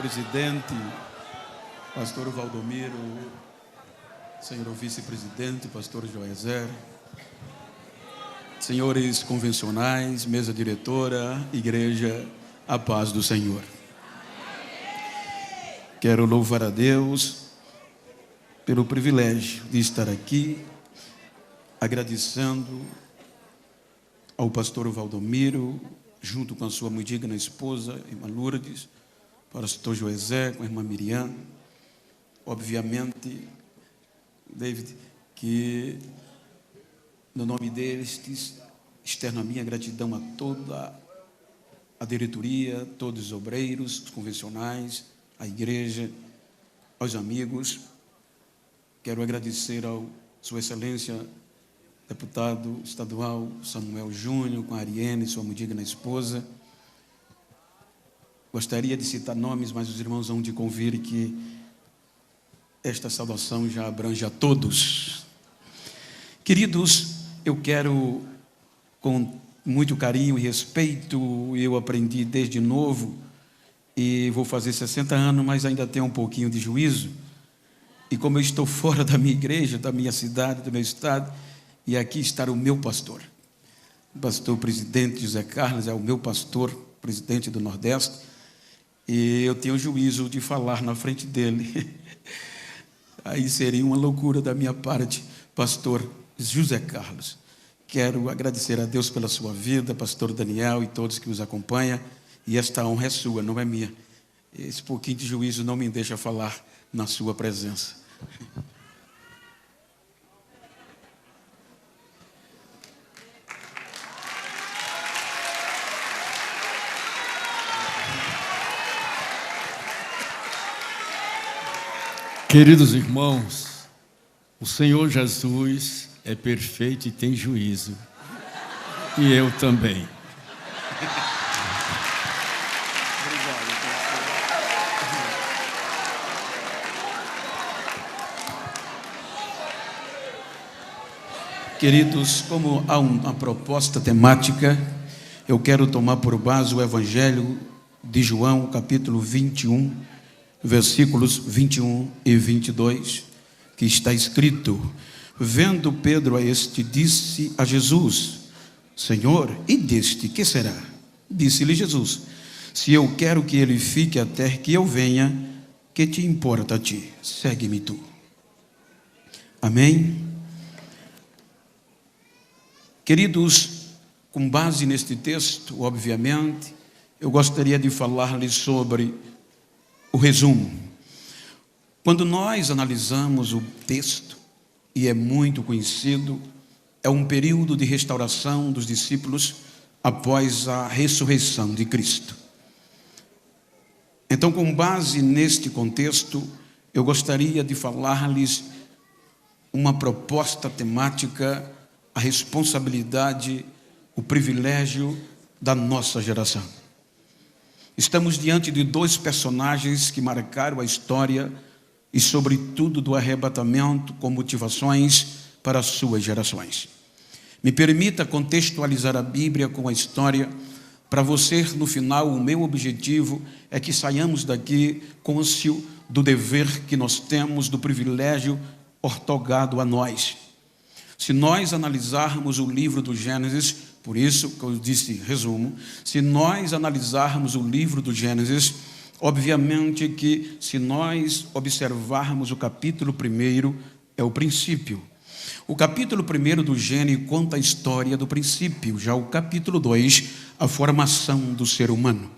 presidente, pastor Valdomiro, senhor vice-presidente, pastor Joézer, senhores convencionais, mesa diretora, igreja, a paz do Senhor. Quero louvar a Deus pelo privilégio de estar aqui, agradecendo ao pastor Valdomiro, junto com a sua muito digna esposa, irmã Lourdes, pastor Joézer, com a irmã Miriam, obviamente, David, que no nome deles externo a minha gratidão a toda a diretoria, todos os obreiros, os convencionais, a igreja, aos amigos. Quero agradecer ao Sua Excelência, deputado estadual Samuel Júnior, com a Ariane, sua muito digna esposa. Gostaria de citar nomes, mas os irmãos vão de convir que esta saudação já abrange a todos. Queridos, eu quero, com muito carinho e respeito, eu aprendi desde novo, e vou fazer 60 anos, mas ainda tenho um pouquinho de juízo. E como eu estou fora da minha igreja, da minha cidade, do meu estado, e aqui está o meu pastor. O pastor presidente José Carlos é o meu pastor, presidente do Nordeste, e eu tenho o juízo de falar na frente dele. Aí seria uma loucura da minha parte, pastor José Carlos. Quero agradecer a Deus pela sua vida, pastor Daniel e todos que os acompanham, e esta honra é sua, não é minha. Esse pouquinho de juízo não me deixa falar na sua presença. Queridos irmãos, o Senhor Jesus é perfeito e tem juízo, e eu também. Queridos, como há uma proposta temática, eu quero tomar por base o Evangelho de João, capítulo 21, versículos 21 e 22, que está escrito: vendo Pedro a este, disse a Jesus: Senhor, e deste que será? Disse-lhe Jesus: se eu quero que ele fique até que eu venha, que te importa a ti? Segue-me tu. Amém? Queridos, com base neste texto, obviamente, eu gostaria de falar-lhes sobre o resumo. Quando nós analisamos o texto, e é muito conhecido, é um período de restauração dos discípulos após a ressurreição de Cristo. Então, com base neste contexto, eu gostaria de falar-lhes uma proposta temática, a responsabilidade, o privilégio da nossa geração. Estamos diante de dois personagens que marcaram a história e, sobretudo, do arrebatamento com motivações para as suas gerações. Me permita contextualizar a Bíblia com a história. Para você, no final, o meu objetivo é que saiamos daqui cônscio do dever que nós temos, do privilégio ortogado a nós. Se nós analisarmos o livro do Gênesis, por isso que eu disse resumo, se nós analisarmos o livro do Gênesis, obviamente que se nós observarmos o capítulo 1, é o princípio. O capítulo 1 do Gênesis conta a história do princípio, já o capítulo 2, a formação do ser humano.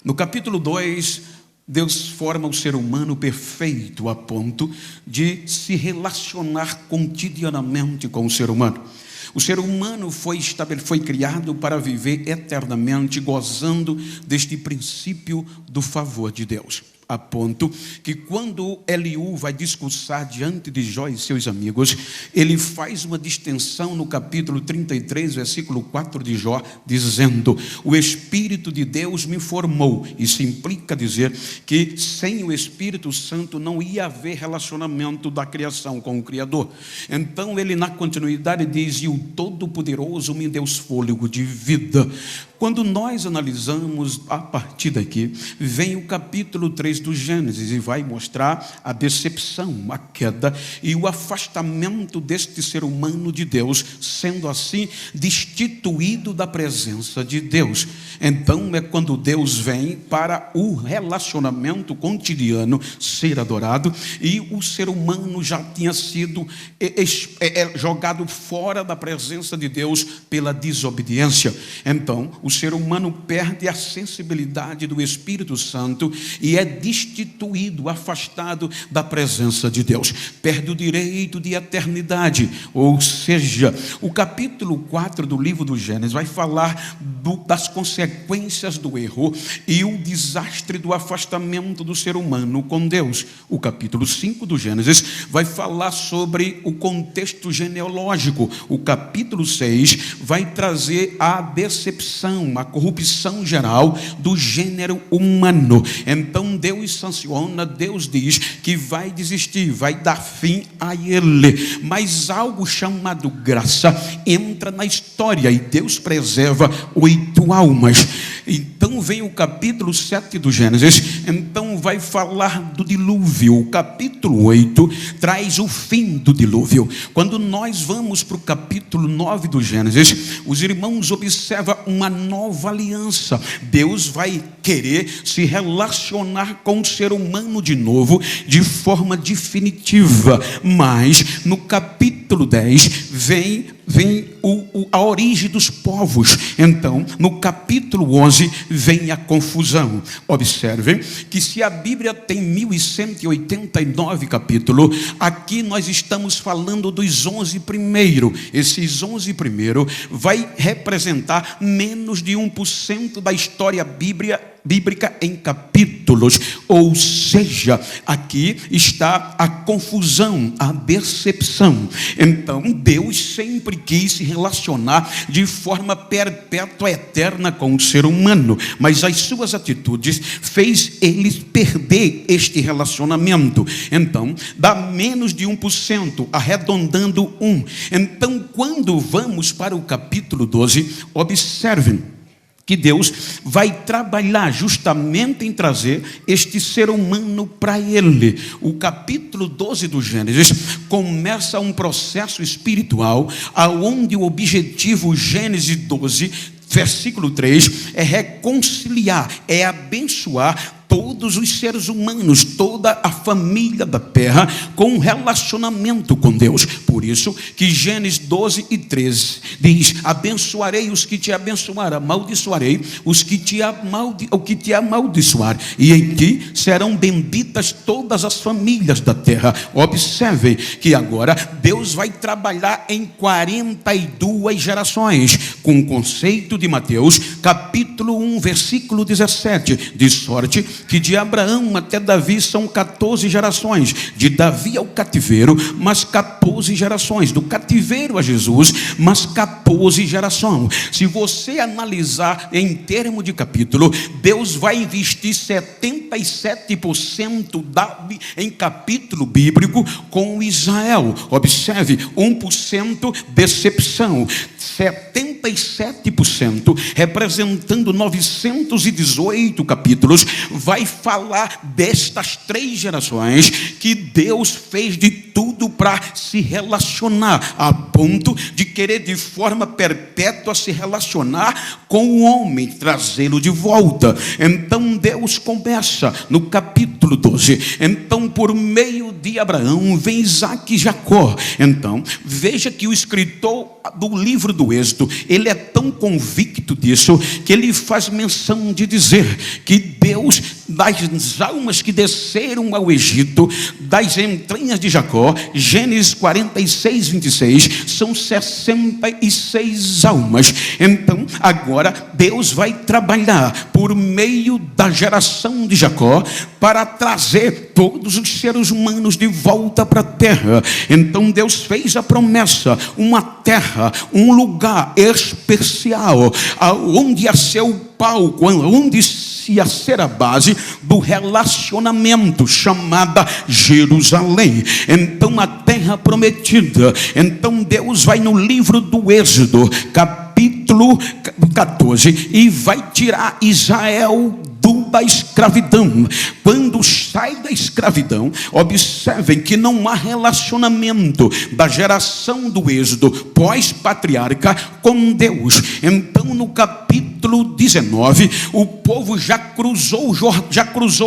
No capítulo 2, Deus forma o ser humano perfeito a ponto de se relacionar cotidianamente com o ser humano. O ser humano foi criado para viver eternamente, gozando deste princípio do favor de Deus. A ponto que quando Eliú vai discursar diante de Jó e seus amigos, ele faz uma distinção no capítulo 33, versículo 4 de Jó, dizendo: o Espírito de Deus me formou. Isso implica dizer que sem o Espírito Santo não ia haver relacionamento da criação com o Criador. Então ele, na continuidade, diz: e o Todo-Poderoso me deu fôlego de vida. Quando nós analisamos a partir daqui, vem o capítulo 3 do Gênesis e vai mostrar a decepção, a queda e o afastamento deste ser humano de Deus, sendo assim destituído da presença de Deus. Então é quando Deus vem para o relacionamento cotidiano ser adorado, e o ser humano já tinha sido jogado fora da presença de Deus pela desobediência. Então o ser humano perde a sensibilidade do Espírito Santo e é destituído, afastado da presença de Deus, perde o direito de eternidade. Ou seja, o capítulo 4 do livro do Gênesis vai falar das consequências do erro e o desastre do afastamento do ser humano com Deus. O capítulo 5 do Gênesis vai falar sobre o contexto genealógico. O capítulo 6 vai trazer a decepção, a corrupção geral do gênero humano. Então Deus sanciona, Deus diz que vai desistir, vai dar fim a ele, mas algo chamado graça entra na história e Deus preserva 8 almas. Então vem o capítulo 7 do Gênesis, então vai falar do dilúvio. O capítulo 8 traz o fim do dilúvio. Quando nós vamos para o capítulo 9 do Gênesis, os irmãos observam uma nova aliança. Deus vai querer se relacionar com o ser humano de novo, de forma definitiva. Mas no capítulo 10 vem a origem dos povos. Então, no capítulo 11 vem a confusão. Observem que se a Bíblia tem 1189 capítulos, aqui nós estamos falando dos 11 primeiros. Esses 11 primeiros vai representar menos de 1% da história bíblica em capítulos. Ou seja, aqui está a confusão, a decepção. Então Deus sempre quis se relacionar de forma perpétua, eterna com o ser humano, mas as suas atitudes fez eles perder este relacionamento. Então dá menos de 1%, arredondando 1. Então quando vamos para o capítulo 12, observem que Deus vai trabalhar justamente em trazer este ser humano para Ele. O capítulo 12 do Gênesis começa um processo espiritual, aonde o objetivo, Gênesis 12, versículo 3, é reconciliar, é abençoar todos os seres humanos, toda a família da terra, com um relacionamento com Deus. Por isso que Gênesis 12 e 13 diz: abençoarei os que te abençoarem, amaldiçoarei os que te amaldiçoarem, e em ti serão benditas todas as famílias da terra. Observem que agora Deus vai trabalhar em 42 gerações, com o conceito de Mateus, capítulo 1, versículo 17, de sorte que de Abraão até Davi são 14 gerações, de Davi ao cativeiro, mas 14 gerações, do cativeiro a Jesus, mas 14 gerações. Se você analisar em termos de capítulo, Deus vai investir 77% em capítulo bíblico com Israel. Observe, 1% decepção, 77%, representando 918 capítulos, vai falar destas 3 gerações que Deus fez de tudo para se relacionar, a ponto de querer de forma perpétua se relacionar com o homem, trazê-lo de volta. Então Deus começa no capítulo 12. Então, por meio de Abraão vem Isaac e Jacó. Então veja que o escritor do livro do Êxodo, ele é tão convicto disso que ele faz menção de dizer que Deus, das almas que desceram ao Egito, das entranhas de Jacó, Gênesis 46, 26, são 66 almas. Então agora Deus vai trabalhar por meio da geração de Jacó para trazer todos os seres humanos de volta para a terra. Então Deus fez a promessa, uma terra, um lugar especial, onde ia ser o palco, onde ia ser a base do relacionamento, chamada Jerusalém. Então a terra prometida. Então Deus vai no livro do Êxodo, capítulo capítulo 14, e vai tirar Israel da escravidão. Quando sai da escravidão, observem que não há relacionamento da geração do êxodo pós-patriarca com Deus. Então, no capítulo 19, o povo já cruzou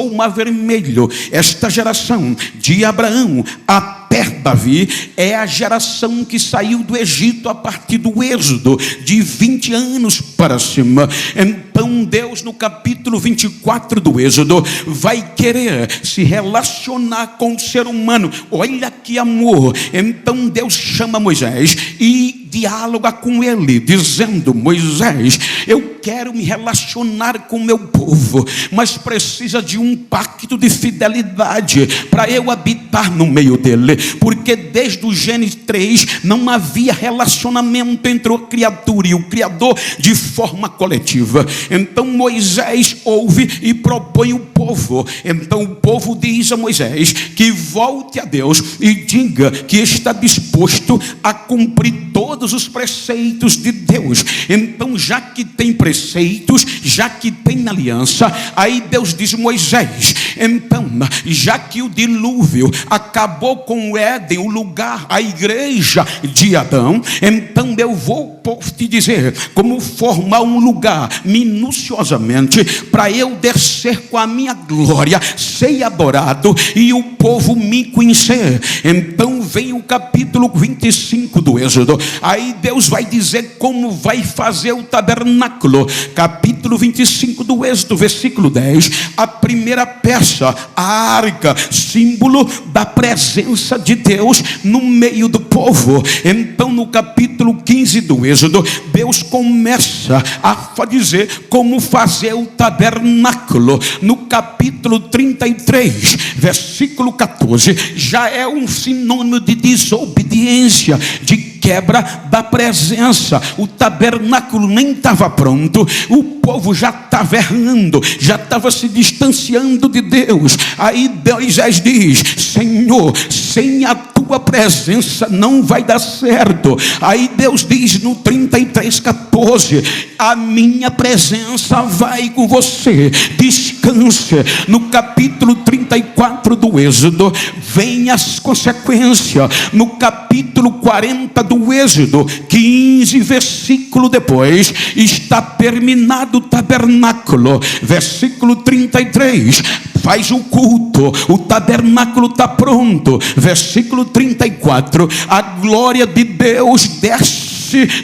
o Mar Vermelho. Esta geração de Abraão até Davi é a geração que saiu do Egito a partir do êxodo, de 20 anos para cima. Então Deus, no capítulo 24 do Êxodo, vai querer se relacionar com o ser humano. Olha que amor. Então Deus chama Moisés e dialoga com ele, dizendo: Moisés, eu quero me relacionar com o meu povo, mas precisa de um pacto de fidelidade para eu habitar no meio dele, porque desde o Gênesis 3 não havia relacionamento entre a criatura e o Criador de forma coletiva. Então Moisés ouve e propõe o povo. Então o povo diz a Moisés que volte a Deus e diga que está disposto a cumprir todos os preceitos de Deus. Então, já que tem preceitos, já que tem aliança, aí Deus diz: Moisés, então, já que o dilúvio acabou com o Éden, o lugar, a igreja de Adão, então eu vou te dizer como formar um lugar minuciosamente para eu descer com a minha glória, ser adorado e o povo me conhecer. Então vem o capítulo 25 do Êxodo. Aí Deus vai dizer como vai fazer o tabernáculo. Capítulo 25 do Êxodo, versículo 10. A primeira peça, a arca, símbolo da presença de Deus no meio do povo. Então no capítulo 15 do Êxodo, Deus começa a dizer como fazer o tabernáculo. No capítulo 33, versículo 14, já é um sinônimo de desobediência, de quebra da presença. O tabernáculo nem estava pronto, o povo já estava errando, já estava se distanciando de Deus. Aí Moisés diz: Senhor, sem a tua presença não vai dar certo. Aí Deus diz no 33:14: a minha presença vai com você, descanse. No capítulo 34 do Êxodo vem as consequências. No capítulo 40 do Êxodo, 15 versículo depois, está terminado o tabernáculo. Versículo 33, faz o culto, o tabernáculo está pronto. Versículo 34, a glória de Deus desce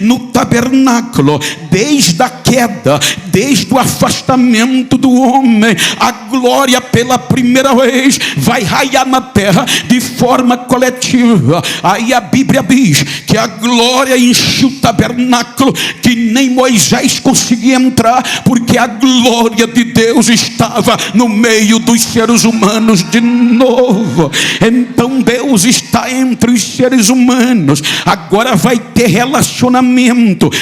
no tabernáculo. Desde a queda, desde o afastamento do homem, a glória pela primeira vez vai raiar na terra de forma coletiva. Aí a Bíblia diz que a glória encheu o tabernáculo, que nem Moisés conseguia entrar, porque a glória de Deus estava no meio dos seres humanos de novo. Então Deus está entre os seres humanos. Agora vai ter relacionamento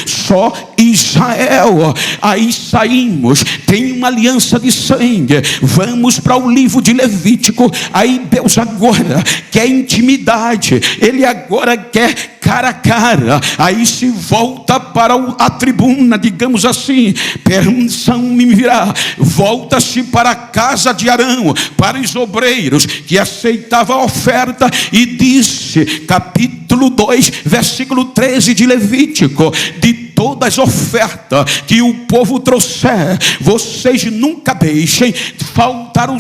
só Israel. Aí saímos, tem uma aliança de sangue. Vamos para o livro de Levítico. Aí Deus agora quer intimidade, Ele agora quer cara a cara. Aí se volta para a tribuna, digamos assim, permissão-me virar, volta-se para a casa de Arão, para os obreiros que aceitavam a oferta, e disse, capítulo 2, versículo 13 de Levítico: de todas as ofertas que o povo trouxer, vocês nunca deixem faltar o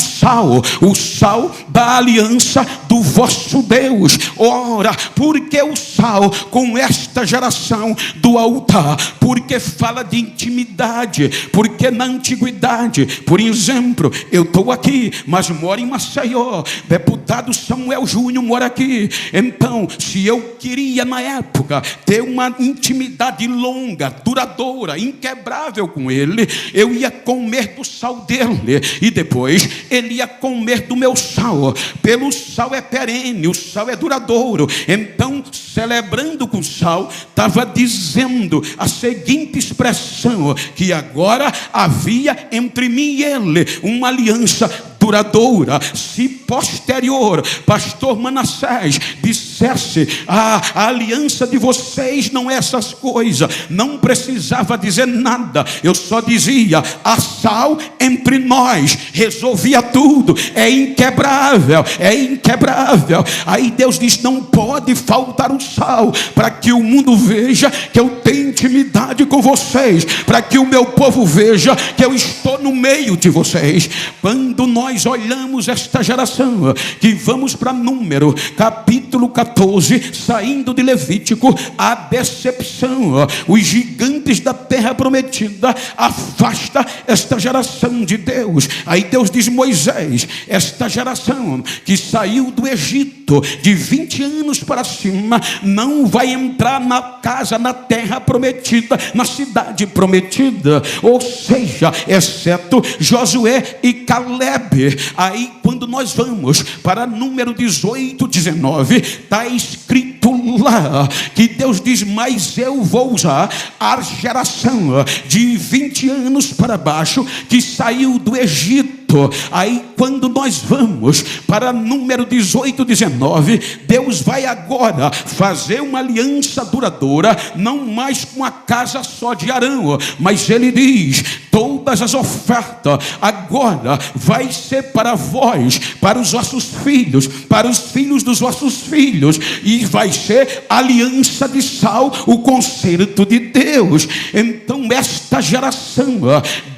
sal da aliança do vosso Deus. Ora, porque o sal com esta geração do altar? Porque fala de intimidade. Porque na antiguidade, por exemplo, eu estou aqui, mas moro em Maceió, deputado Samuel Júnior mora aqui. Então, se eu queria na época ter uma intimidade longa, duradoura, inquebrável com ele, eu ia comer do sal dele, e depois ele ia comer do meu sal. Pelo sal é perene, o sal é duradouro. Então, celebrando com sal, estava dizendo a seguinte expressão: que agora havia entre mim e ele uma aliança duradoura. Se posterior, pastor Manassés dissesse: a aliança de vocês não é essas coisas, não precisava dizer nada, eu só dizia: a sal entre nós resolvia tudo, é inquebrável, é inquebrável. Aí Deus diz: não pode faltar o sal, para que o mundo veja que eu tenho intimidade com vocês, para que o meu povo veja que eu estou no meio de vocês. Quando nós olhamos esta geração, que vamos para Número, capítulo 14, saindo de Levítico, a decepção, os gigantes da terra prometida afasta esta geração de Deus. Aí Deus diz: Moisés, esta geração que saiu do Egito de 20 anos para cima não vai entrar na casa, na terra prometida, na cidade prometida, ou seja, exceto Josué e Calebe. Aí quando nós vamos para Número 18, 19, está escrito lá que Deus diz: mas eu vou usar a geração de 20 anos para baixo que saiu do Egito. Aí quando nós vamos para Número 18, 19, Deus vai agora fazer uma aliança duradoura, não mais com a casa só de Arão, mas ele diz: todas as ofertas agora vai ser para vós, para os vossos filhos, para os filhos dos vossos filhos, e vai ser aliança de sal, o concerto de Deus. Então esta geração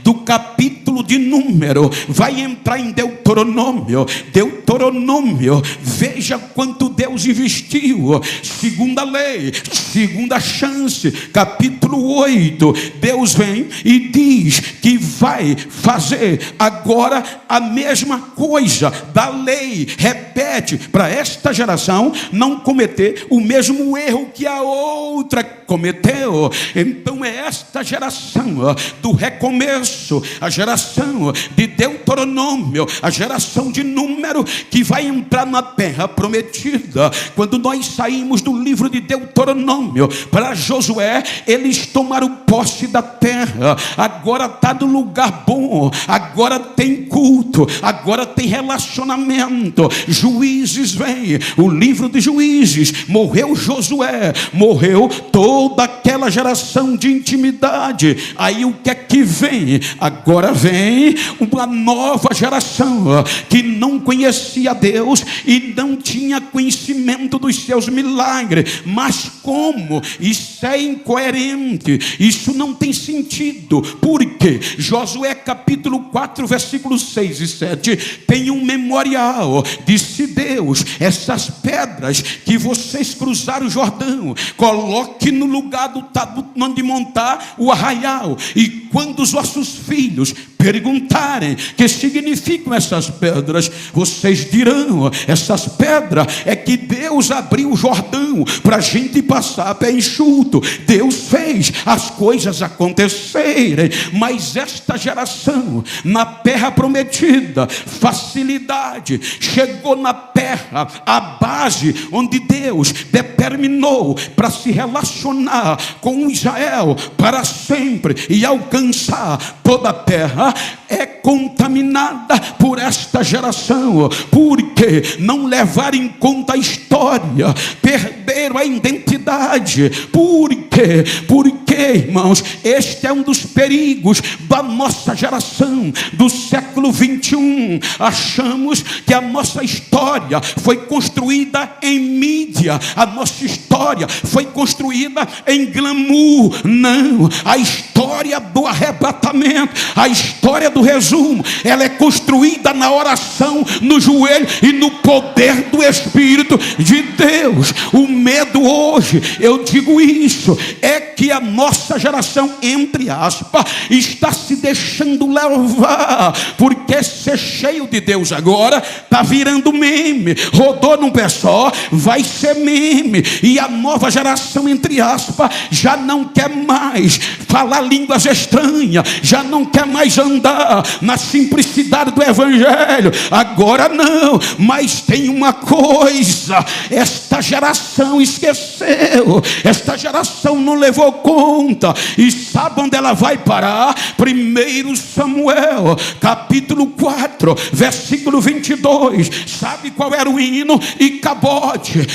do capítulo de Número vai entrar em Deuteronômio. Deuteronômio, veja quanto Deus investiu. Segunda lei, segunda chance, capítulo 8, Deus vem e diz que vai fazer agora a mesma coisa da lei, repete para esta geração não cometer o mesmo erro que a outra cometeu. Então é esta geração do recomeço, a geração de Deuteronômio, a geração de Número, que vai entrar na terra prometida. Quando nós saímos do livro de Deuteronômio para Josué, eles tomaram posse da terra. Agora está no lugar bom, agora tem culto, agora tem relacionamento. Juízes vem, o livro de Juízes, morreu Josué, morreu toda aquela geração de intimidade. Aí o que é que vem? Agora vem uma nova geração que não conhecia Deus e não tinha conhecimento dos seus milagres. Mas como? Isso é incoerente, isso não tem sentido. Por quê? Josué capítulo 4, versículos 6 e 7 tem um memorial. Disse Deus: essas pedras que vocês cruzaram o Jordão, coloque no lugar do onde montar o arraial, e quando os vossos filhos perguntarem que significam essas pedras, vocês dirão: essas pedras é que Deus abriu o Jordão para a gente passar a pé enxuto. Deus fez as coisas acontecerem. Mas esta geração na terra prometida, facilidade, chegou na terra, a base onde Deus determinou para se relacionar com Israel para sempre e alcançar toda a terra, é contaminada por esta geração, porque não levaram em conta a história, perderam a identidade. Por quê? Porque, irmãos, este é um dos perigos da nossa geração do século 21. Achamos que a nossa história foi construída em mídia, a nossa história foi construída em glamour. Não, a história do arrebatamento, a história do resumo, ela é construída na oração, no joelho e no poder do Espírito de Deus. O medo hoje, eu digo isso, é que a nossa geração, entre aspas, está se deixando levar, porque ser cheio de Deus agora está virando meme. Rodou num pé só, vai ser meme. E a nova geração, entre aspas, já não quer mais falar línguas estranhas, já não quer mais andar na simplicidade do Evangelho. Agora não, mas tem uma coisa: esta geração esqueceu, esta geração não levou dou conta. E sabe onde ela vai parar? 1 Samuel, capítulo 4, versículo 22. Sabe qual era o hino? Icabode,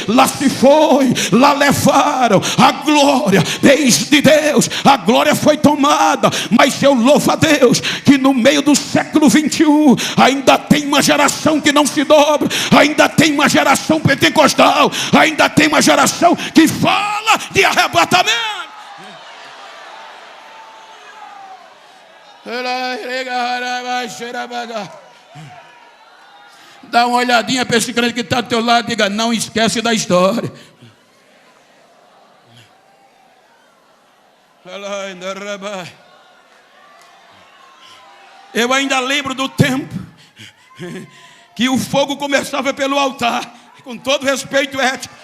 lá se foi, lá levaram a glória desde Deus. A glória foi tomada, mas eu louvo a Deus que no meio do século 21 ainda tem uma geração que não se dobra, ainda tem uma geração pentecostal, ainda tem uma geração que fala de arrebatamento. Dá uma olhadinha para esse crente que está ao teu lado e diga: não esquece da história. Eu ainda lembro do tempo que o fogo começava pelo altar, com todo respeito ético.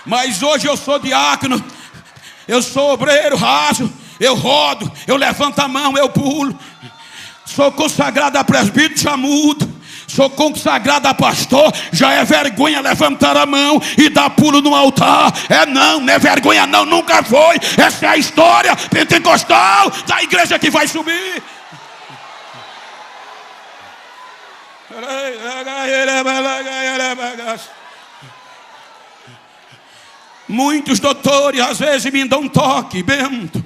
Mas hoje eu sou diácono, eu sou obreiro raso, eu rodo, eu levanto a mão, eu pulo. Sou consagrado a presbítero, já mudo. Sou consagrado a pastor, já é vergonha levantar a mão e dar pulo no altar. Não é vergonha não, nunca foi. Essa é a história pentecostal da igreja que vai subir. Muitos doutores às vezes me dão um toque: Bento,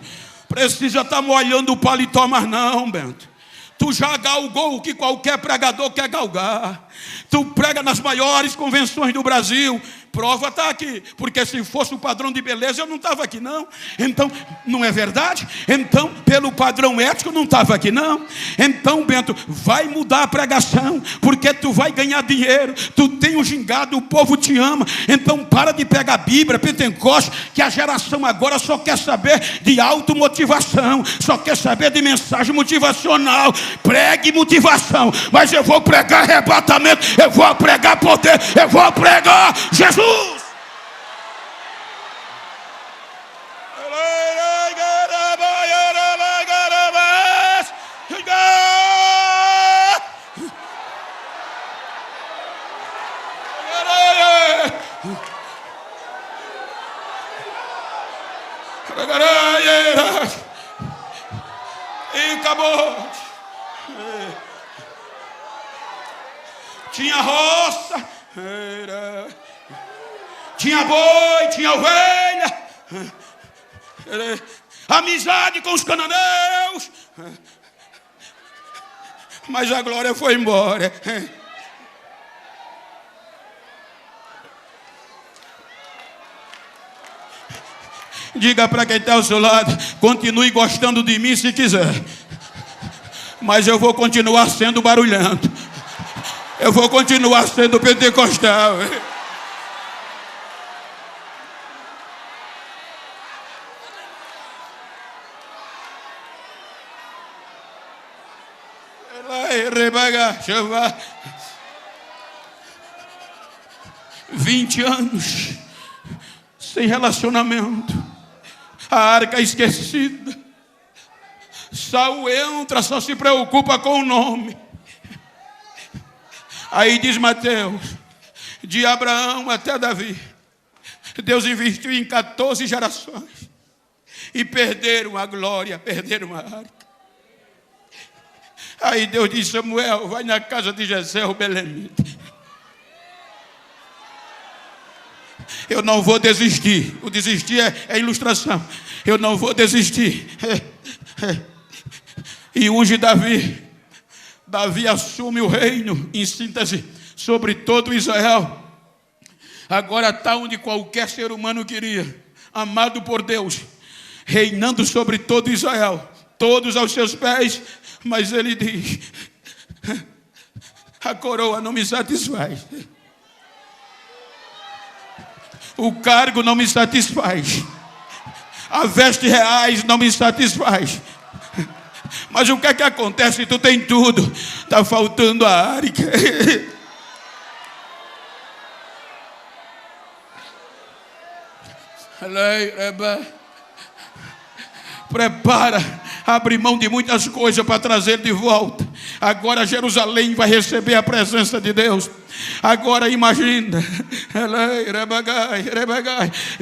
precisa estar molhando o paletó, mas não, Bento. Tu já galgou o que qualquer pregador quer galgar. Tu prega nas maiores convenções do Brasil. Prova está aqui. Porque se fosse o padrão de beleza, eu não estava aqui não. Então, não é verdade? Então, pelo padrão ético, não estava aqui não. Então, Bento, vai mudar a pregação, porque tu vai ganhar dinheiro. Tu tem um gingado, o povo te ama. Então, para de pegar a Bíblia, Pentecoste, que a geração agora só quer saber de automotivação, só quer saber de mensagem motivacional. Pregue motivação, mas eu vou pregar arrebatamento, eu vou pregar poder, eu vou pregar Jesus. E acabou. Tinha roça, tinha boi, tinha ovelha, amizade com os cananeus, mas a glória foi embora. Diga para quem está ao seu lado: continue gostando de mim se quiser, mas eu vou continuar sendo barulhento, eu vou continuar sendo pentecostal. Ela 20 anos sem relacionamento, a arca esquecida. Saul entra, só se preocupa com o nome. Aí diz Mateus: de Abraão até Davi, Deus investiu em 14 gerações e perderam a glória, perderam a arca. Aí Deus diz: Samuel, vai na casa de Jessé o belemita. Eu não vou desistir. O desistir é ilustração. Eu não vou desistir. E unge Davi. Davi assume o reino, em síntese, sobre todo Israel. Agora está onde qualquer ser humano queria, amado por Deus, reinando sobre todo Israel, todos aos seus pés. Mas ele diz: a coroa não me satisfaz, o cargo não me satisfaz, a veste reais não me satisfaz. Mas o que é que acontece? Tu tem tudo, está faltando a arca. Prepara, abre mão de muitas coisas para trazer de volta. Agora Jerusalém vai receber a presença de Deus. Agora imagina,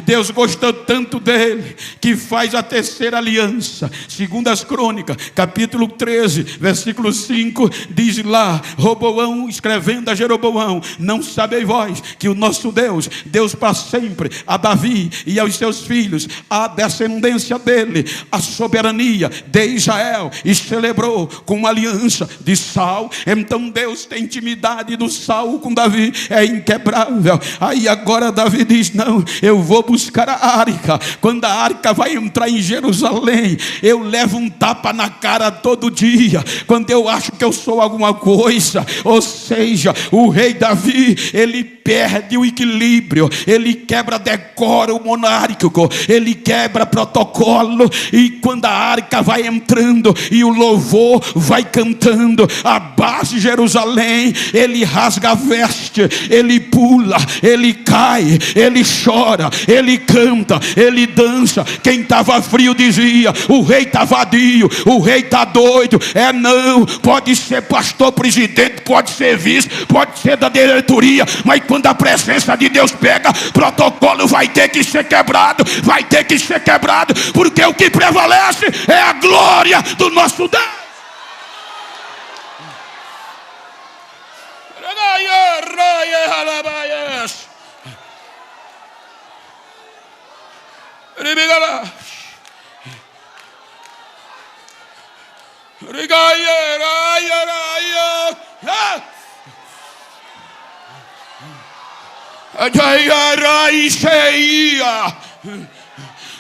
Deus gostou tanto dele que faz a terceira aliança. Segundo as Crônicas, capítulo 13, versículo 5, diz lá, Roboão escrevendo a Jeroboão: não sabeis vós que o nosso Deus, Deus para sempre, a Davi e aos seus filhos, a descendência dele, a soberania de Israel, e celebrou com uma aliança de sal. Então Deus tem intimidade do sal com Davi, é inquebrável. Aí agora Davi diz: não, eu vou buscar a arca. Quando a arca vai entrar em Jerusalém, eu levo um tapa na cara todo dia, quando eu acho que eu sou alguma coisa. Ou seja, o rei Davi, ele perde o equilíbrio, ele quebra decoro monárquico, ele quebra protocolo. E quando a arca vai entrando e o louvor vai cantando, a base de Jerusalém, ele rasga a veste, ele pula, ele cai, ele chora, ele canta, ele dança. Quem estava frio dizia: o rei está vadio, o rei está doido. Não, pode ser pastor, presidente, pode ser vice, pode ser da diretoria, mas quando a presença de Deus pega, protocolo vai ter que ser quebrado, vai ter que ser quebrado, porque o que prevalece é a glória do nosso Deus.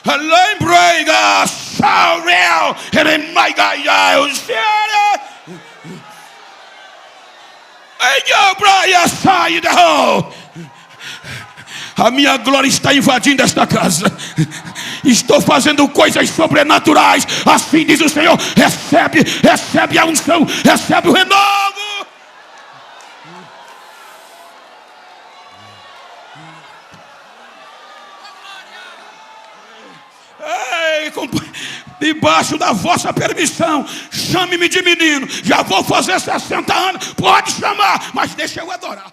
Lembrei-ga, Saurel, a minha glória está invadindo esta casa. Estou fazendo coisas sobrenaturais. Assim diz o Senhor. Recebe a unção, recebe o renovo. Debaixo da vossa permissão, chame-me de menino. Já vou fazer 60 anos. Pode chamar, mas deixa eu adorar.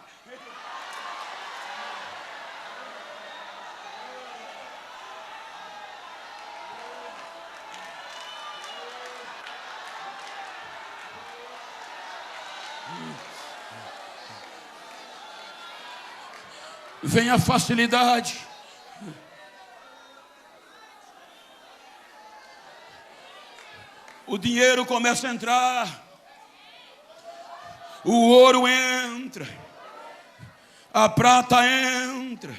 Vem a facilidade. O dinheiro começa a entrar, o ouro entra, a prata entra.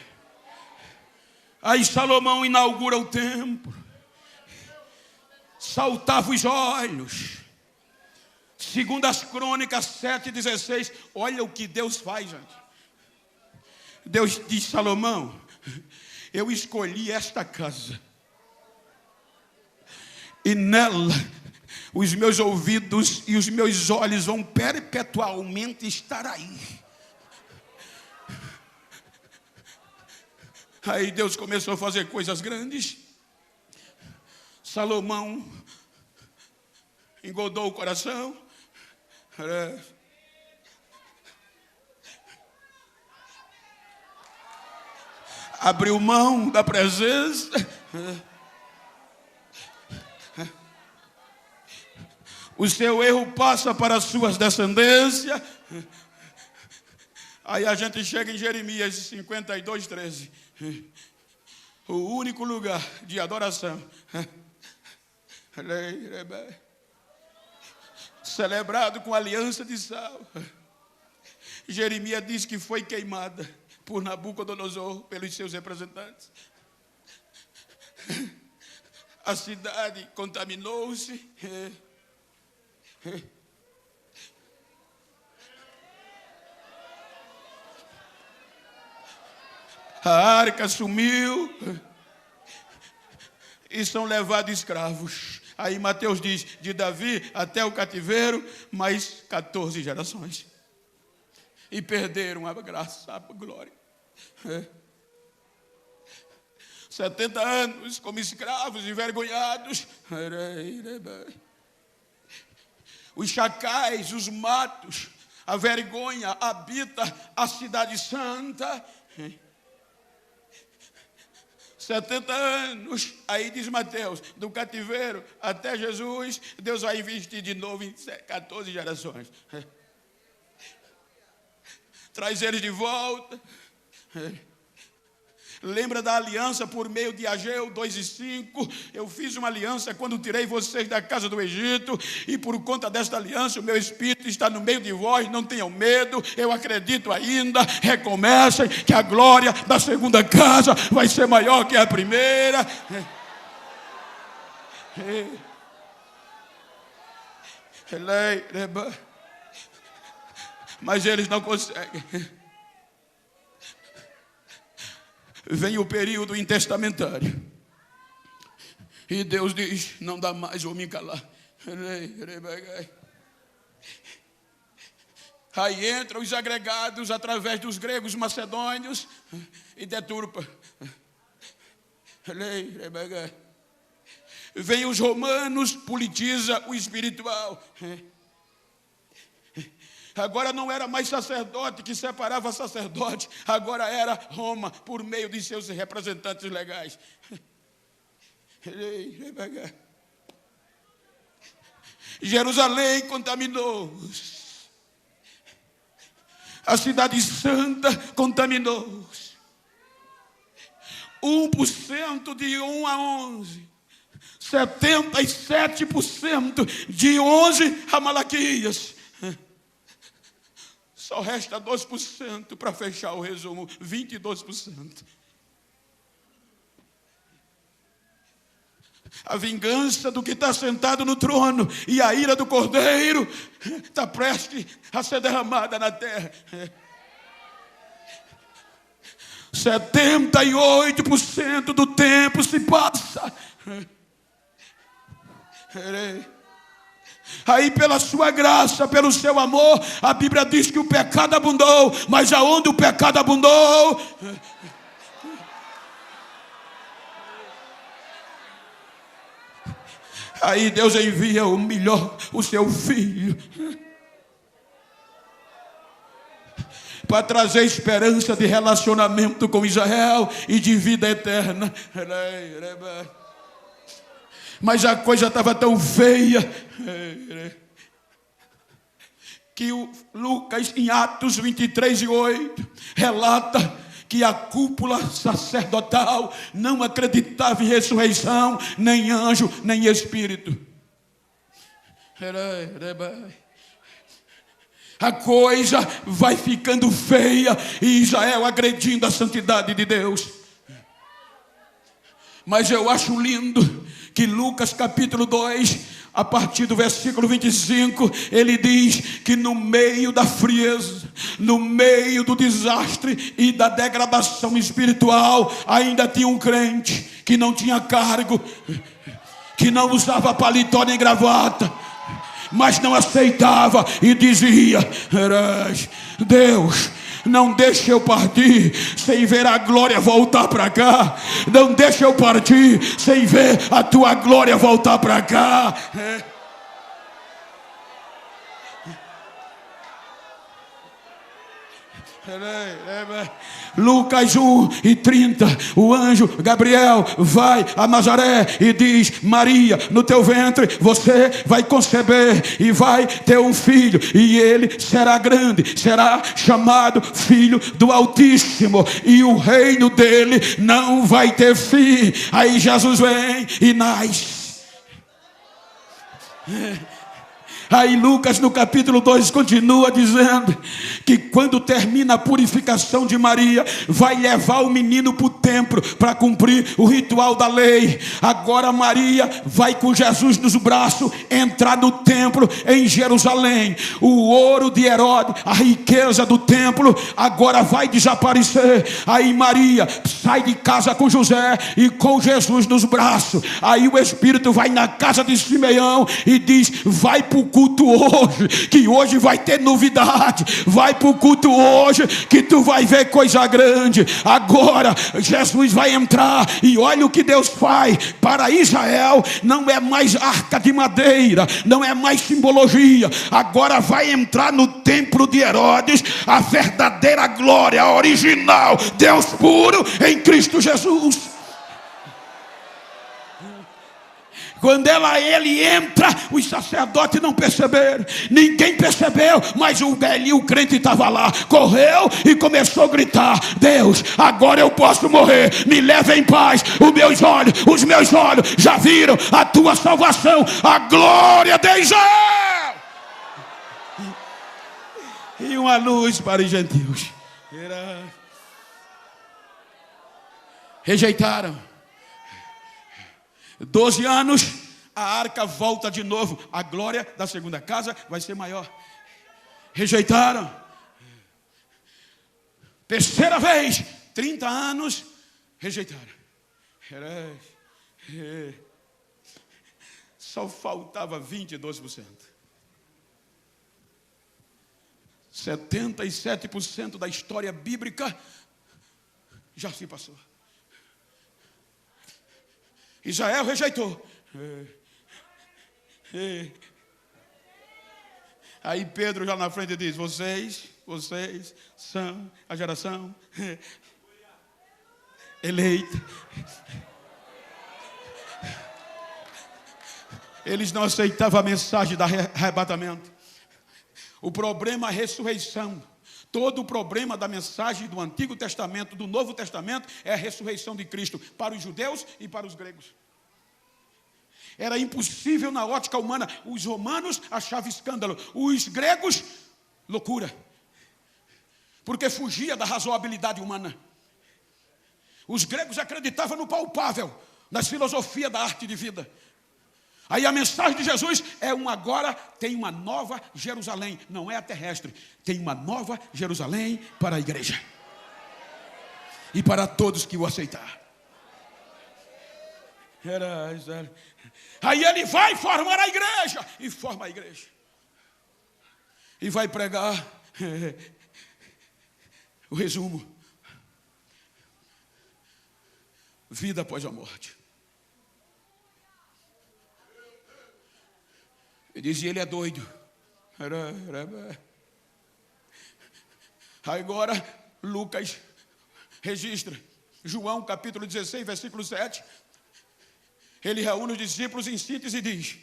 Aí Salomão inaugura o templo. Saltava os olhos. Segundo as Crônicas 7:16, olha o que Deus faz, gente. Deus diz: Salomão, eu escolhi esta casa, e nela os meus ouvidos e os meus olhos vão perpetualmente estar aí. Aí Deus começou a fazer coisas grandes. Salomão engodou o coração. Abriu mão da presença. O seu erro passa para as suas descendências. Aí a gente chega em Jeremias 52:13. O único lugar de adoração celebrado com aliança de sal. Jeremias diz que foi queimada por Nabucodonosor, pelos seus representantes. A cidade contaminou-se. A arca sumiu e são levados escravos. Aí Mateus diz: de Davi até o cativeiro, mais 14 gerações. E perderam a graça, a glória. 70 anos como escravos envergonhados. Os chacais, os matos A vergonha habita a cidade santa. 70 anos, aí diz Mateus, do cativeiro até Jesus, Deus vai investir de novo em 14 gerações. Traz eles de volta. Lembra da aliança por meio de Ageu 2:5? Eu fiz uma aliança quando tirei vocês da casa do Egito, e por conta desta aliança o meu Espírito está no meio de vós, não tenham medo, eu acredito ainda, recomecem, que a glória da segunda casa vai ser maior que a primeira. Mas eles não conseguem. Vem o período intestamentário, e Deus diz: não dá mais, vou me calar. Aí entram os agregados através dos gregos macedônios e deturpa. Vem os romanos, politiza o espiritual. Agora não era mais sacerdote que separava sacerdote, agora era Roma, por meio de seus representantes legais. Jerusalém contaminou-os. A cidade santa contaminou-os. 1% de 1 a 11. 77% de 11 a Malaquias. Só resta 2% para fechar o resumo, 22%. A vingança do que está sentado no trono e a ira do Cordeiro está prestes a ser derramada na terra. 78% do tempo se passa. Aí pela sua graça, pelo seu amor, a Bíblia diz que o pecado abundou, mas aonde o pecado abundou, aí Deus envia o melhor, o seu filho, para trazer esperança de relacionamento com Israel e de vida eterna. Mas a coisa estava tão feia que o Lucas, em Atos 23:8, relata que a cúpula sacerdotal não acreditava em ressurreição, nem anjo, nem espírito. A coisa vai ficando feia e Israel agredindo a santidade de Deus. Mas eu acho lindo que Lucas capítulo 2, a partir do versículo 25, ele diz que no meio da frieza, no meio do desastre e da degradação espiritual, ainda tinha um crente que não tinha cargo, que não usava paletó nem gravata, mas não aceitava e dizia: Deus, não deixe eu partir sem ver a glória voltar para cá. Não deixe eu partir sem ver a tua glória voltar para cá. Lucas 1:30, o anjo Gabriel vai a Nazaré e diz: Maria, no teu ventre você vai conceber e vai ter um filho, e ele será grande, será chamado Filho do Altíssimo, e o reino dele não vai ter fim. Aí Jesus vem e nasce. Aí Lucas no capítulo 2 continua dizendo que quando termina a purificação de Maria, vai levar o menino para o templo para cumprir o ritual da lei. Agora Maria vai com Jesus nos braços entrar no templo em Jerusalém. O ouro de Herodes, a riqueza do templo agora vai desaparecer. Aí Maria sai de casa com José e com Jesus nos braços. Aí o Espírito vai na casa de Simeão e diz: vai para o culto culto hoje, que hoje vai ter novidade. Vai para o culto hoje, que tu vai ver coisa grande. Agora Jesus vai entrar, e olha o que Deus faz para Israel. Não é mais arca de madeira, não é mais simbologia. Agora vai entrar no templo de Herodes a verdadeira glória, a original, Deus puro em Cristo Jesus. Quando ele entra, os sacerdotes não perceberam, ninguém percebeu, mas o velhinho, o crente estava lá, correu e começou a gritar: Deus, agora eu posso morrer, me leva em paz, os meus olhos já viram a tua salvação, a glória de Israel. E uma luz para os gentios. Rejeitaram. 12 anos, a arca volta de novo. A glória da segunda casa vai ser maior. Rejeitaram. Terceira vez, 30 anos, rejeitaram. Só faltava 22%. 77% da história bíblica já se passou. Israel rejeitou. Aí Pedro já na frente diz: vocês são a geração eleita. Eles não aceitavam a mensagem do arrebatamento. O problema é a ressurreição. Todo o problema da mensagem do Antigo Testamento, do Novo Testamento, é a ressurreição de Cristo para os judeus e para os gregos. Era impossível na ótica humana. Os romanos achavam escândalo, os gregos, loucura, porque fugia da razoabilidade humana. Os gregos acreditavam no palpável, nas filosofias da arte de vida. Aí a mensagem de Jesus é agora tem uma nova Jerusalém, não é a terrestre, tem uma nova Jerusalém para a igreja e para todos que o aceitar. Aí ele vai formar a igreja, e forma a igreja, e vai pregar o resumo: vida após a morte. Ele dizia: ele é doido. Agora Lucas registra, João capítulo 16, versículo 7. Ele reúne os discípulos em síntese e diz: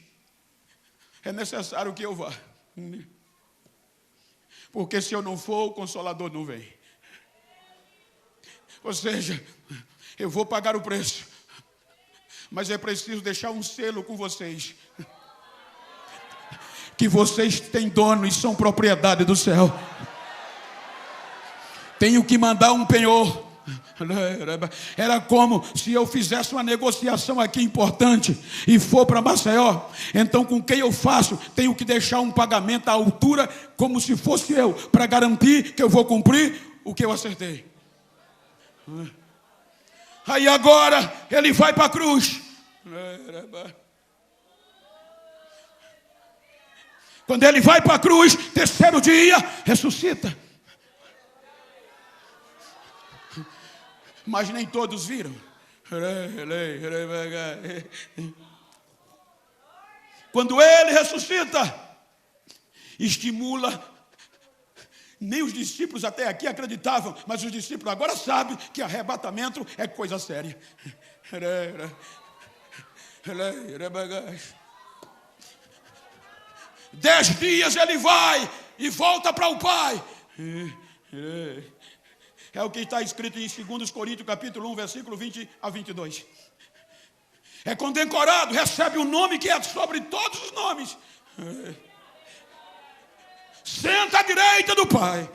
é necessário que eu vá, porque se eu não for, o Consolador não vem. Ou seja, eu vou pagar o preço, mas é preciso deixar um selo com vocês, que vocês têm dono e são propriedade do céu. Tenho que mandar um penhor. Era como se eu fizesse uma negociação aqui importante e for para Maceió. Então com quem eu faço, tenho que deixar um pagamento à altura, como se fosse eu, para garantir que eu vou cumprir o que eu acertei. Aí agora ele vai para a cruz. Quando ele vai para a cruz, terceiro dia, ressuscita. Mas nem todos viram. Quando ele ressuscita, estimula. Nem os discípulos até aqui acreditavam, mas os discípulos agora sabem que arrebatamento é coisa séria. 10 dias ele vai e volta para o Pai. É o que está escrito em 2 Coríntios capítulo 1, versículo 20 a 22. É condecorado, recebe um nome que é sobre todos os nomes. Senta à direita do Pai.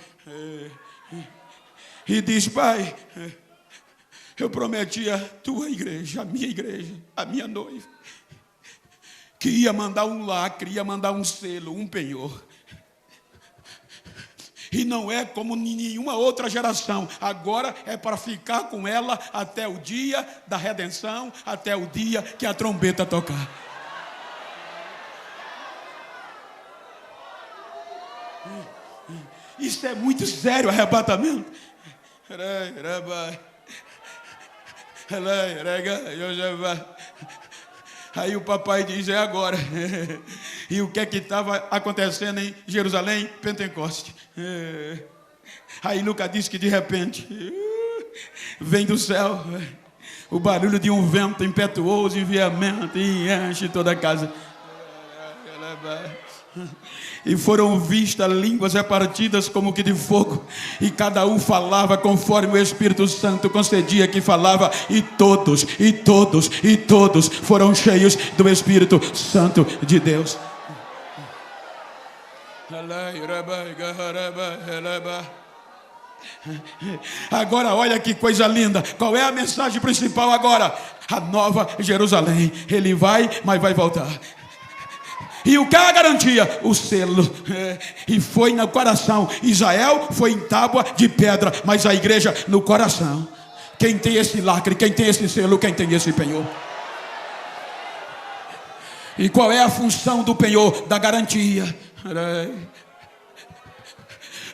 E diz: Pai, eu prometi a tua igreja, a minha noiva, que ia mandar um lacre, ia mandar um selo, um penhor. E não é como nenhuma outra geração. Agora é para ficar com ela até o dia da redenção, até o dia que a trombeta tocar. Isso é muito sério, arrebatamento. Aí o papai diz, é agora. E o que é que estava acontecendo em Jerusalém? Pentecoste. Aí Lucas diz que de repente vem do céu o barulho de um vento impetuoso e veemente e enche toda a casa. E foram vistas línguas repartidas como que de fogo, e cada um falava conforme o Espírito Santo concedia que falava, e todos foram cheios do Espírito Santo de Deus. Agora olha que coisa linda. Qual é a mensagem principal agora? A nova Jerusalém. Ele vai, mas vai voltar. E o que é a garantia? O selo. E foi no coração. Israel foi em tábua de pedra, mas a igreja no coração. Quem tem esse lacre, quem tem esse selo, quem tem esse penhor. E qual é a função do penhor? Da garantia.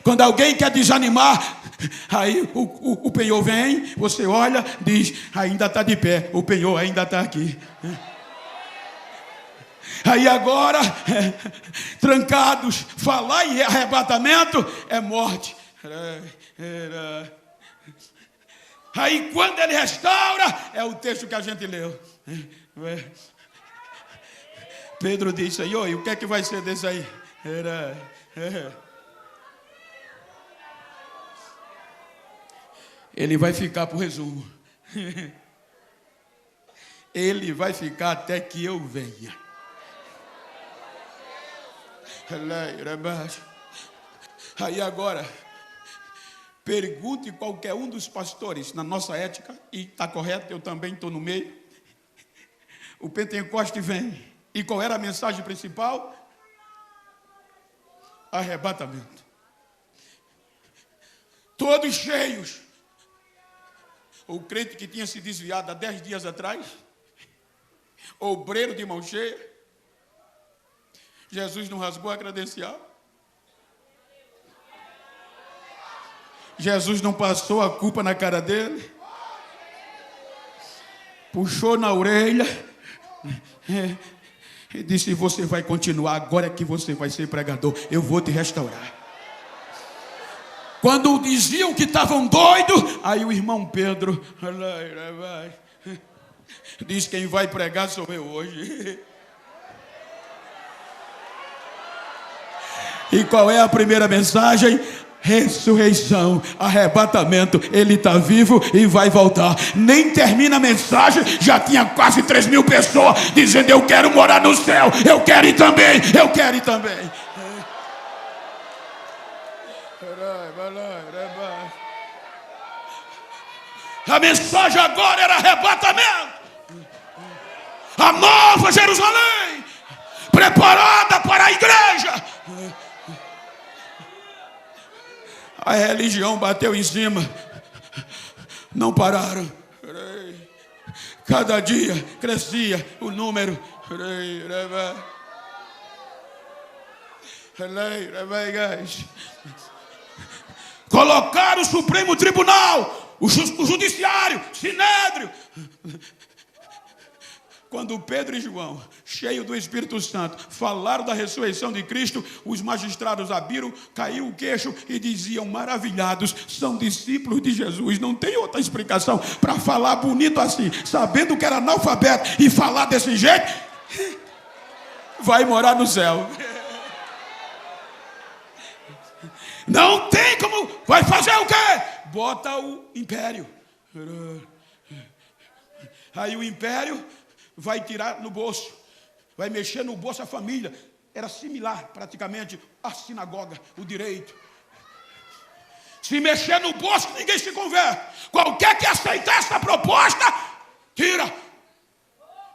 Quando alguém quer desanimar, aí o penhor vem, você olha, diz, ainda está de pé, o penhor ainda está aqui. Aí agora, trancados, falar em arrebatamento é morte. Aí quando ele restaura, é o texto que a gente leu. Pedro disse, Senhor, e o que é que vai ser desse aí? Ele vai ficar para o resumo. Ele vai ficar até que eu venha. Aí agora, pergunte qualquer um dos pastores, na nossa ética, e está correto, eu também estou no meio. O Pentecoste vem, e qual era a mensagem principal? Arrebatamento. Todos cheios. O crente que tinha se desviado há 10 dias atrás, obreiro de mão cheia, Jesus não rasgou a credencial. Jesus não passou a culpa na cara dele. Puxou na orelha. E disse, você vai continuar, agora que você vai ser pregador, eu vou te restaurar. Quando diziam que estavam doidos, aí o irmão Pedro diz, quem vai pregar sou eu hoje. E qual é a primeira mensagem? Ressurreição, arrebatamento. Ele está vivo e vai voltar. Nem termina a mensagem, já tinha quase 3.000 pessoas dizendo, eu quero morar no céu, eu quero ir também, eu quero ir também. A mensagem agora era arrebatamento. A nova Jerusalém, preparada para a igreja. A religião bateu em cima. Não pararam. Cada dia crescia o número. Colocaram o Supremo Tribunal, o Judiciário, Sinédrio. Quando Pedro e João, cheios do Espírito Santo, falaram da ressurreição de Cristo, os magistrados abriram, caiu o queixo e diziam, maravilhados, são discípulos de Jesus. Não tem outra explicação para falar bonito assim, sabendo que era analfabeto e falar desse jeito, vai morar no céu. Não tem como, vai fazer o quê? Bota o império. Aí o império vai tirar no bolso, vai mexer no bolso a família. Era similar praticamente à sinagoga, o direito. Se mexer no bolso, ninguém se converte. Qualquer que aceitar essa proposta, tira.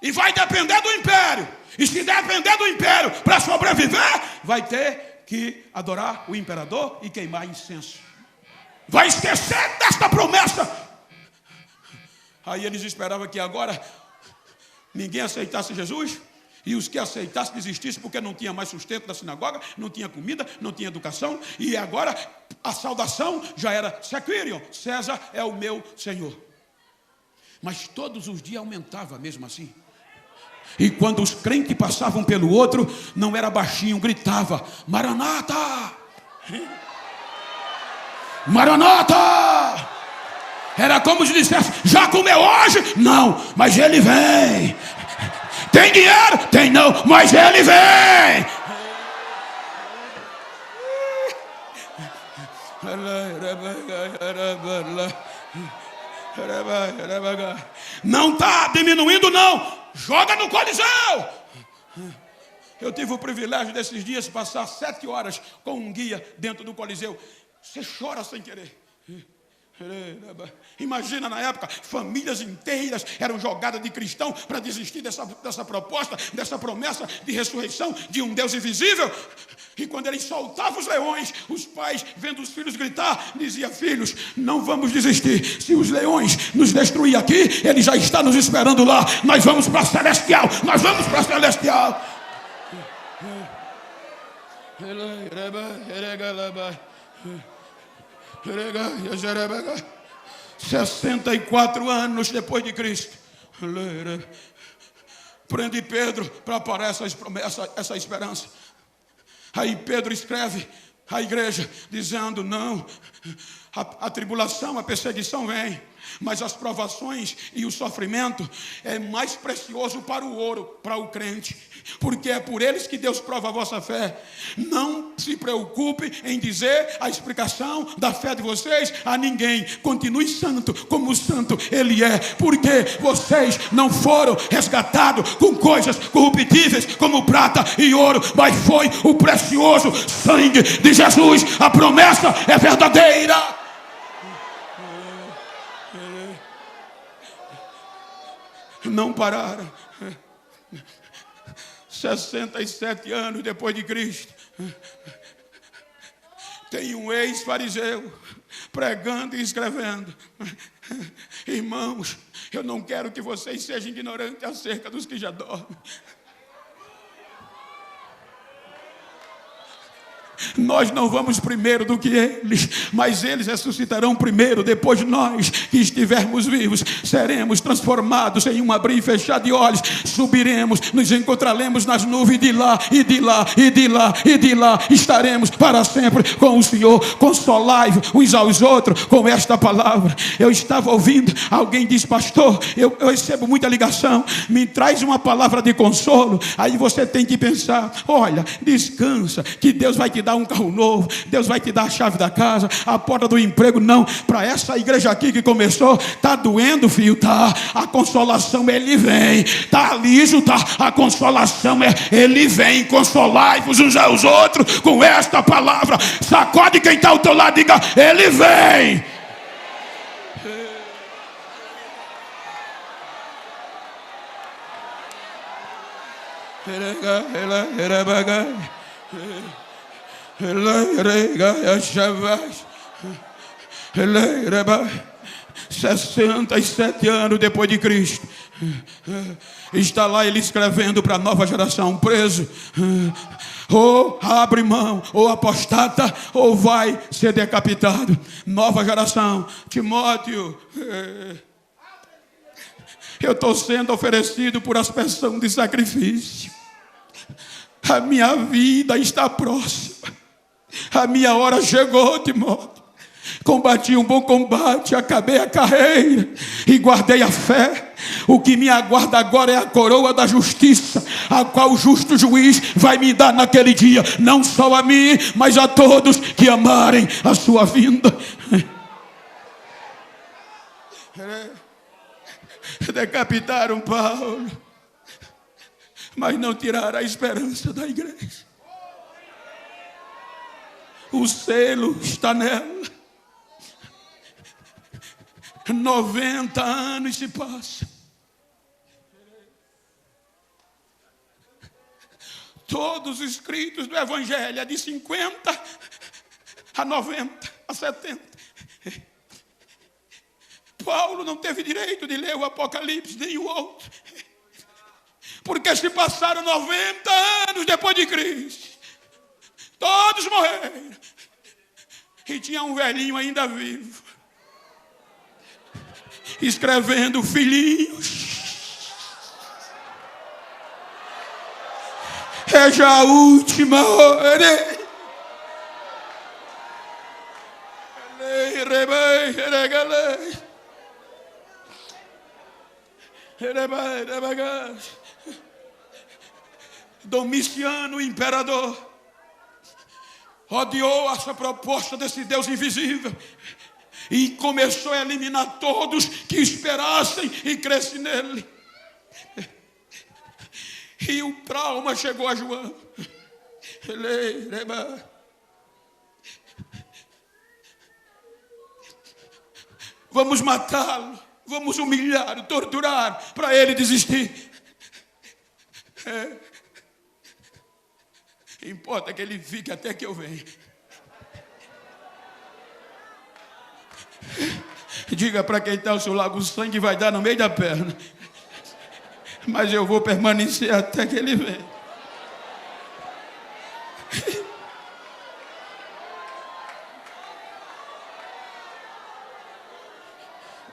E vai depender do império. E se depender do império para sobreviver, vai ter que adorar o imperador e queimar incenso. Vai esquecer desta promessa. Aí eles esperavam que agora ninguém aceitasse Jesus, E os que aceitassem desistissem porque não tinha mais sustento da sinagoga, não tinha comida, não tinha educação. E agora a saudação já era Sequirion, César é o meu Senhor. Mas todos os dias aumentava mesmo assim. E quando os crentes passavam pelo outro, não era baixinho, gritava: Maranata! Maranata! Era como se dissesse: já comeu hoje? Não, mas ele vem. Tem dinheiro? Tem não, mas ele vem. Não está diminuindo não. Joga no Coliseu. Eu tive o privilégio desses dias de passar 7 horas com um guia dentro do Coliseu. Você chora sem querer. Imagina na época, famílias inteiras eram jogadas de cristão para desistir dessa proposta, dessa promessa de ressurreição de um Deus invisível. E quando ele soltava os leões, os pais, vendo os filhos gritar, diziam: filhos, não vamos desistir. Se os leões nos destruir aqui, ele já está nos esperando lá. Nós vamos para a Celestial. Nós vamos para a Celestial. 64 anos depois de Cristo, prende Pedro para parar essa esperança. Aí Pedro escreve à igreja dizendo: não, a tribulação, a perseguição vem, mas as provações e o sofrimento é mais precioso para o ouro, para o crente, porque é por eles que Deus prova a vossa fé. Não se preocupe em dizer a explicação da fé de vocês a ninguém. Continue santo como o santo ele é, porque vocês não foram resgatados com coisas corruptíveis como prata e ouro, mas foi o precioso sangue de Jesus. A promessa é verdadeira. Não pararam. 67 anos depois de Cristo, tem um ex-fariseu pregando e escrevendo: irmãos, eu não quero que vocês sejam ignorantes acerca dos que já dormem. Nós não vamos primeiro do que eles, mas eles ressuscitarão primeiro. Depois nós, que estivermos vivos, seremos transformados em um abrir e fechar de olhos. Subiremos, nos encontraremos nas nuvens, de lá, e de lá, e de lá, e de lá estaremos para sempre com o Senhor. Consolai-vos uns aos outros com esta palavra. Eu estava ouvindo, alguém disse: pastor, eu recebo muita ligação, me traz uma palavra de consolo. Aí você tem que pensar: olha, descansa, que Deus vai te dar um carro novo, Deus vai te dar a chave da casa, a porta do emprego. Não, para essa igreja aqui que começou, tá doendo, filho, tá? A consolação ele vem. Tá liso, tá? A consolação ele vem. Consolai-vos uns aos outros com esta palavra. Sacode quem está ao teu lado, diga: ele vem. Ele 67 anos depois de Cristo, está lá ele escrevendo para a nova geração: preso, ou abre mão, ou apostata, ou vai ser decapitado. Nova geração, Timóteo, eu estou sendo oferecido por aspersão de sacrifício. A minha vida está próxima. A minha hora chegou, Timóteo. Combati um bom combate, acabei a carreira e guardei a fé. O que me aguarda agora é a coroa da justiça, a qual o justo juiz vai me dar naquele dia, não só a mim, mas a todos que amarem a sua vinda. Decapitaram Paulo, mas não tiraram a esperança da igreja. O selo está nela. 90 anos se passam. Todos os escritos do Evangelho é de 50 a 90, a 70. Paulo não teve direito de ler o Apocalipse, nem o outro. Porque se passaram 90 anos depois de Cristo, todos morreram, e tinha um velhinho ainda vivo, escrevendo: filhinhos, é já a última hora. Domiciano, o imperador, odiou essa proposta desse Deus invisível e começou a eliminar todos que esperassem e crescem nele. E o trauma chegou a João. Vamos matá-lo, vamos humilhá-lo, torturar, para ele desistir. Importa que ele fique até que eu venha. Diga para quem está ao seu lado: o sangue vai dar no meio da perna, mas eu vou permanecer até que ele venha.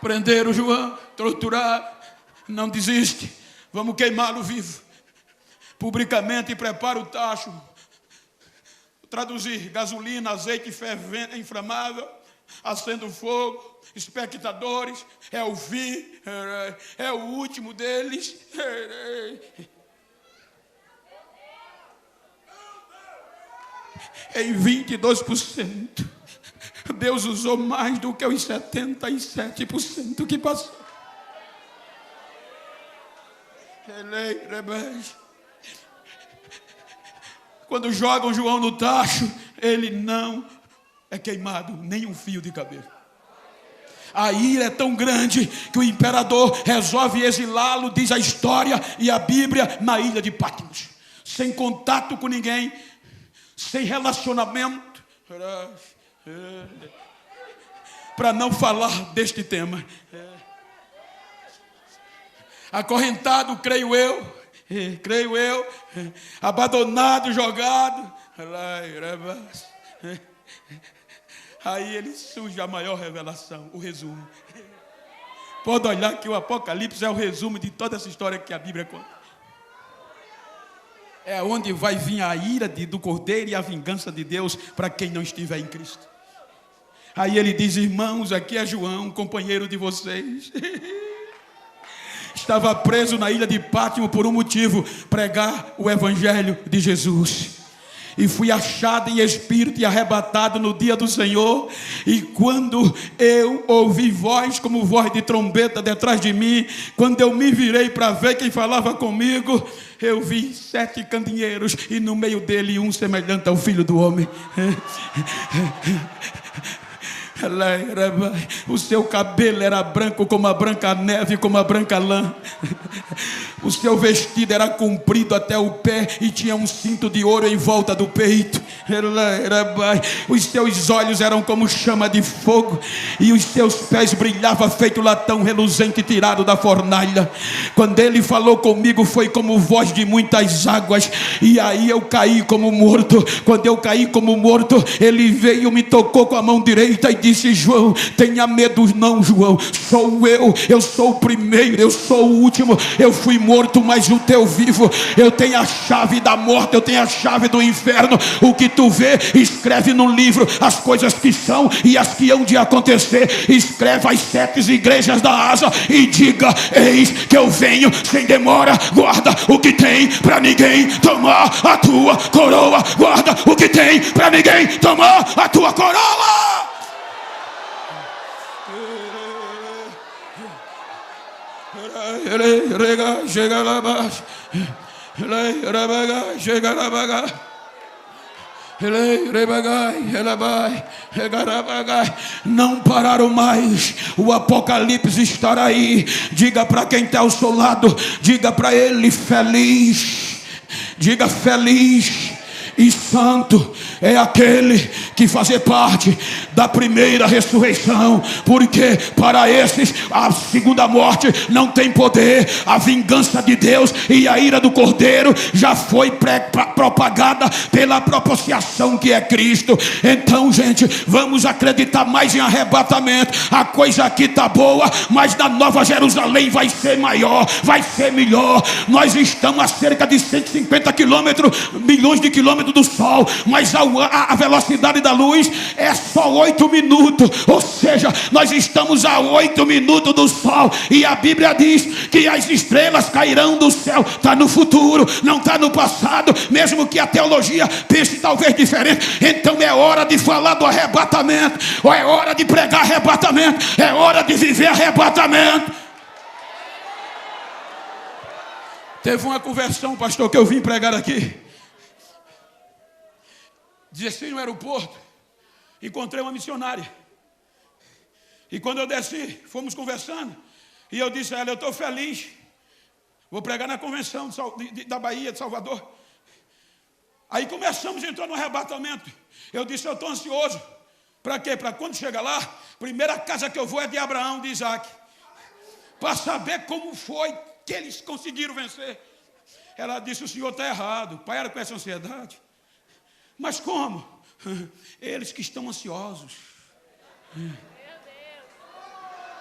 Prenderam João, torturaram. Não desiste, vamos queimá-lo vivo. Publicamente, e prepara o tacho. Traduzir: gasolina, azeite fervente, inflamável, acende o fogo, espectadores, é o fim, é o último deles. Em 22%, Deus usou mais do que os 77% que passou. Quando jogam João no tacho, ele não é queimado, nem um fio de cabelo. A ira é tão grande que o imperador resolve exilá-lo, diz a história e a Bíblia, na ilha de Patmos, sem contato com ninguém, sem relacionamento, para não falar deste tema. Acorrentado, creio eu, abandonado, jogado. Aí ele surge a maior revelação, o resumo. Pode olhar que o Apocalipse é o resumo de toda essa história que a Bíblia conta. É onde vai vir a ira do Cordeiro e a vingança de Deus para quem não estiver em Cristo. Aí ele diz: irmãos, aqui é João, companheiro de vocês. Estava preso na ilha de Pátimo por um motivo: pregar o evangelho de Jesus. E fui achado em espírito e arrebatado no dia do Senhor. E quando eu ouvi voz como voz de trombeta detrás de mim, quando eu me virei para ver quem falava comigo, eu vi 7 candeeiros e no meio dele um semelhante ao Filho do Homem. O seu cabelo era branco como a branca neve, como a branca lã. O seu vestido era comprido até o pé e tinha um cinto de ouro em volta do peito. Os seus olhos eram como chama de fogo e os seus pés brilhavam feito latão reluzente tirado da fornalha. Quando ele falou comigo, foi como voz de muitas águas, e aí eu caí como morto. Quando eu caí como morto, ele veio, me tocou com a mão direita e disse: João, tenha medo não, João, sou eu sou o primeiro, eu sou o último. Eu fui morto, mas o teu vivo. Eu tenho a chave da morte, eu tenho a chave do inferno. O que tu vê, escreve no livro as coisas que são e as que hão de acontecer. Escreve as 7 igrejas da Ásia e diga: eis que eu venho sem demora. Guarda o que tem para ninguém tomar a tua coroa. Guarda o que tem para ninguém tomar a tua coroa. Não pararam mais. O Apocalipse estará aí. Diga para quem está ao seu lado, diga para ele: feliz. Diga: feliz e santo é aquele que fazer parte da primeira ressurreição, porque para esses a segunda morte não tem poder. A vingança de Deus e a ira do Cordeiro já foi propagada pela propiciação que é Cristo. Então, gente, vamos acreditar mais em arrebatamento. A coisa aqui está boa, mas na Nova Jerusalém vai ser maior, vai ser melhor. Nós estamos a cerca de 150 milhões de quilômetros do Sol, mas a velocidade da luz é só 8 minutos. Ou seja, nós estamos a 8 minutos do Sol, e a Bíblia diz que as estrelas cairão do céu. Está no futuro, não está no passado, mesmo que a teologia pense talvez diferente. Então é hora de falar do arrebatamento, ou é hora de pregar arrebatamento, é hora de viver arrebatamento. Teve uma conversão, pastor, que eu vim pregar aqui. 16 no aeroporto, encontrei uma missionária. E quando eu desci, fomos conversando, e eu disse a ela: eu estou feliz, vou pregar na convenção da Bahia, de Salvador. Aí começamos a entrar no arrebatamento. Eu disse: eu estou ansioso. Para quê? Para quando chegar lá, primeira casa que eu vou é de Abraão, de Isaac, para saber como foi que eles conseguiram vencer. Ela disse: o senhor está errado. Pai, ela conhece a ansiedade. Mas como? Eles que estão ansiosos.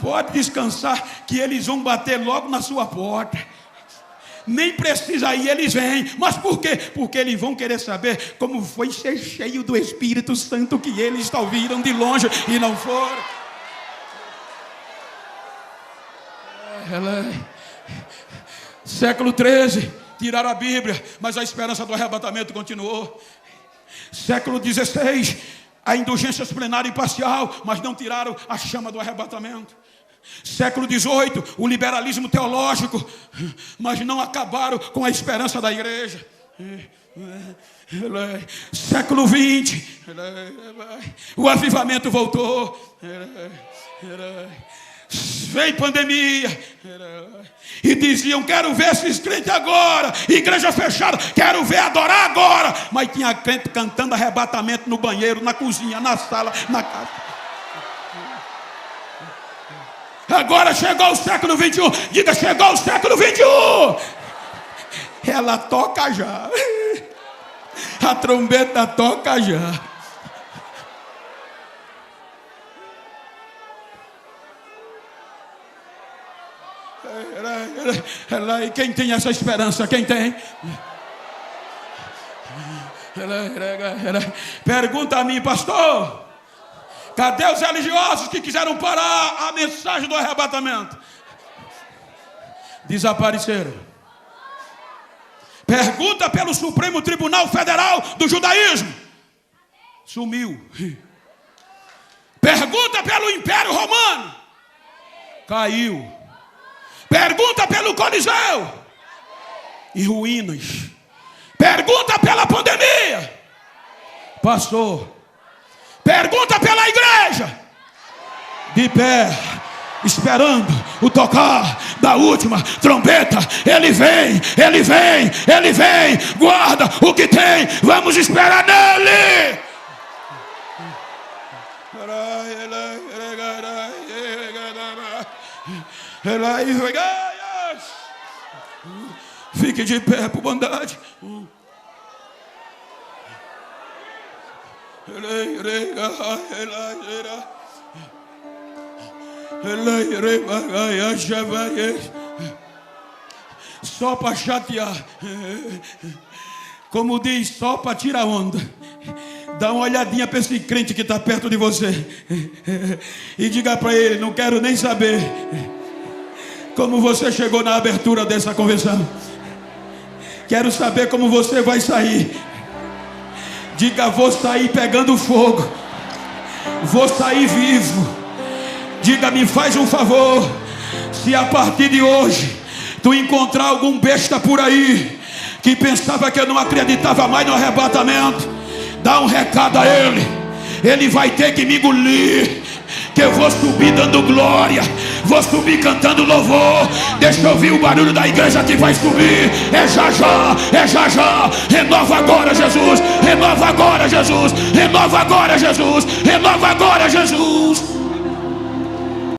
Pode descansar, que eles vão bater logo na sua porta. Nem precisa ir, eles vêm. Mas por quê? Porque eles vão querer saber como foi ser cheio do Espírito Santo, que eles ouviram de longe e não foram. Século 13, tiraram a Bíblia, mas a esperança do arrebatamento continuou. Século 16, a indulgência plenária e parcial, mas não tiraram a chama do arrebatamento. Século 18, o liberalismo teológico, mas não acabaram com a esperança da igreja. Século 20, o avivamento voltou. Veio pandemia e diziam: quero ver esses crentes agora, igreja fechada, quero ver adorar agora. Mas tinha crente cantando arrebatamento no banheiro, na cozinha, na sala, na casa. Agora chegou o século 21. Diga: chegou o século 21. Ela toca já. A trombeta toca já. E quem tem essa esperança? Quem tem? Pergunta a mim: pastor, cadê os religiosos que quiseram parar a mensagem do arrebatamento? Desapareceram. Pergunta pelo Supremo Tribunal Federal do Judaísmo. Sumiu. Pergunta pelo Império Romano. Caiu. Pergunta pelo Coliseu. Em ruínas. Pergunta pela pandemia. Passou. Pergunta pela igreja. De pé, esperando o tocar da última trombeta. Ele vem, ele vem, ele vem. Guarda o que tem, vamos esperar nele. Fique de pé por bondade. Só para chatear, como diz, só para tirar onda. Dá uma olhadinha para esse crente que está perto de você e diga para ele: não quero nem saber como você chegou na abertura dessa convenção. Quero saber como você vai sair. Diga: vou sair pegando fogo, vou sair vivo. Diga: me faz um favor, se a partir de hoje tu encontrar algum besta por aí que pensava que eu não acreditava mais no arrebatamento, dá um recado a ele. Ele vai ter que me engolir, que eu vou subir dando glória, Vou subir cantando louvor. Deixa eu ouvir o barulho da igreja que vai subir. É já já, é já já. Renova agora, Jesus. Renova agora, Jesus. Renova agora, Jesus. Renova agora.